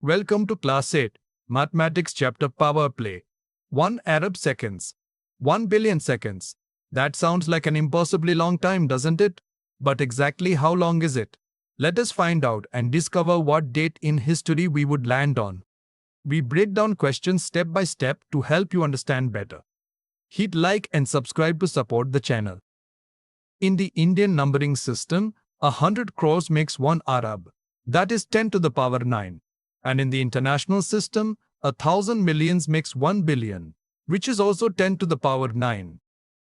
Welcome to Class 8, Mathematics Chapter Power Play. 1 Arab seconds. 1 billion seconds. That sounds like an impossibly long time, doesn't it? But exactly how long is it? Let us find out and discover what date in history we would land on. We break down questions step by step to help you understand better. Hit like and subscribe to support the channel. In the Indian numbering system, 100 crores makes 1 Arab. That is 10 to the power 9. And in the international system, 1,000 millions makes 1 billion, which is also 10 to the power 9.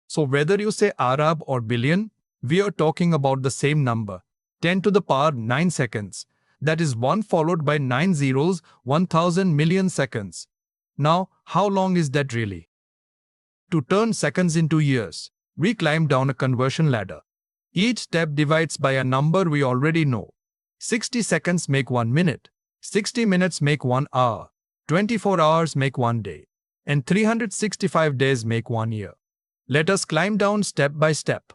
So whether you say Arab or billion, we are talking about the same number, 10 to the power 9 seconds. That is 1 followed by 9 zeros, 1,000 million seconds. Now, how long is that really? To turn seconds into years, we climb down a conversion ladder. Each step divides by a number we already know. 60 seconds make 1 minute. 60 minutes make 1 hour, 24 hours make 1 day, and 365 days make 1 year. Let us climb down step by step.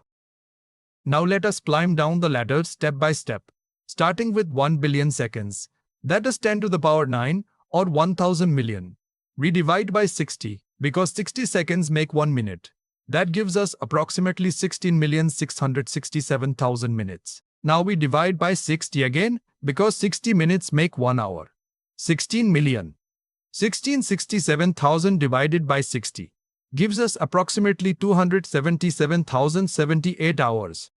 Now let us climb down the ladder step by step, starting with 1 billion seconds. That is 10 to the power 9 or 1,000 million. We divide by 60 because 60 seconds make 1 minute. That gives us approximately 16,667,000 minutes. Now we divide by 60 again because 60 minutes make 1 hour. 16 million. 1667,000 divided by 60 gives us approximately 277,078 hours.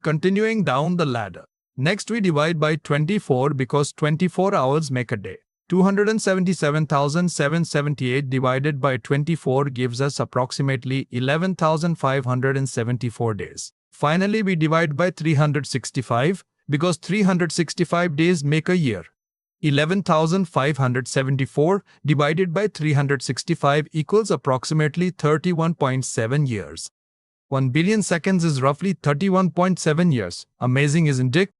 Continuing down the ladder. Next we divide by 24 because 24 hours make a day. 277,778 divided by 24 gives us approximately 11,574 days. Finally, we divide by 365 because 365 days make a year. 11,574 divided by 365 equals approximately 31.7 years. 1 billion seconds is roughly 31.7 years. Amazing, isn't it?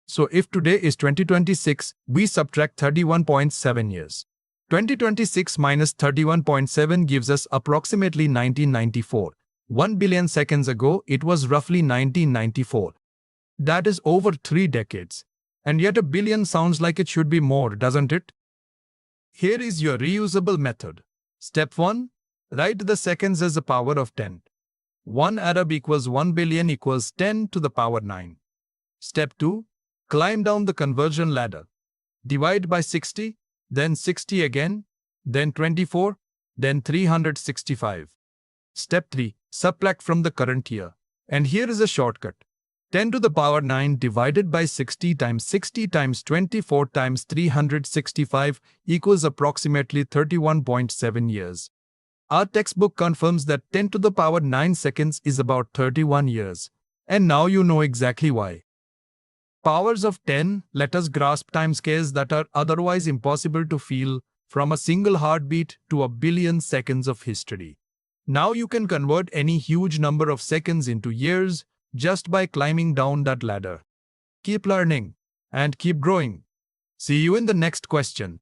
So if today is 2026, we subtract 31.7 years. 2026 minus 31.7 gives us approximately 1994. 1 billion seconds ago, it was roughly 1994. That is over 3 decades. And yet a billion sounds like it should be more, doesn't it? Here is your reusable method. Step 1. Write the seconds as the power of 10. 1 Arab equals 1 billion equals 10 to the power 9. Step 2. Climb down the conversion ladder. Divide by 60, then 60 again, then 24, then 365. Step 3. Subtract from the current year. And here is a shortcut. 10 to the power 9 divided by 60 times 24 times 365 equals approximately 31.7 years. Our textbook confirms that 10 to the power 9 seconds is about 31 years. And now you know exactly why. Powers of 10 let us grasp timescales that are otherwise impossible to feel, from a single heartbeat to a billion seconds of history. Now you can convert any huge number of seconds into years just by climbing down that ladder. Keep learning and keep growing. See you in the next question.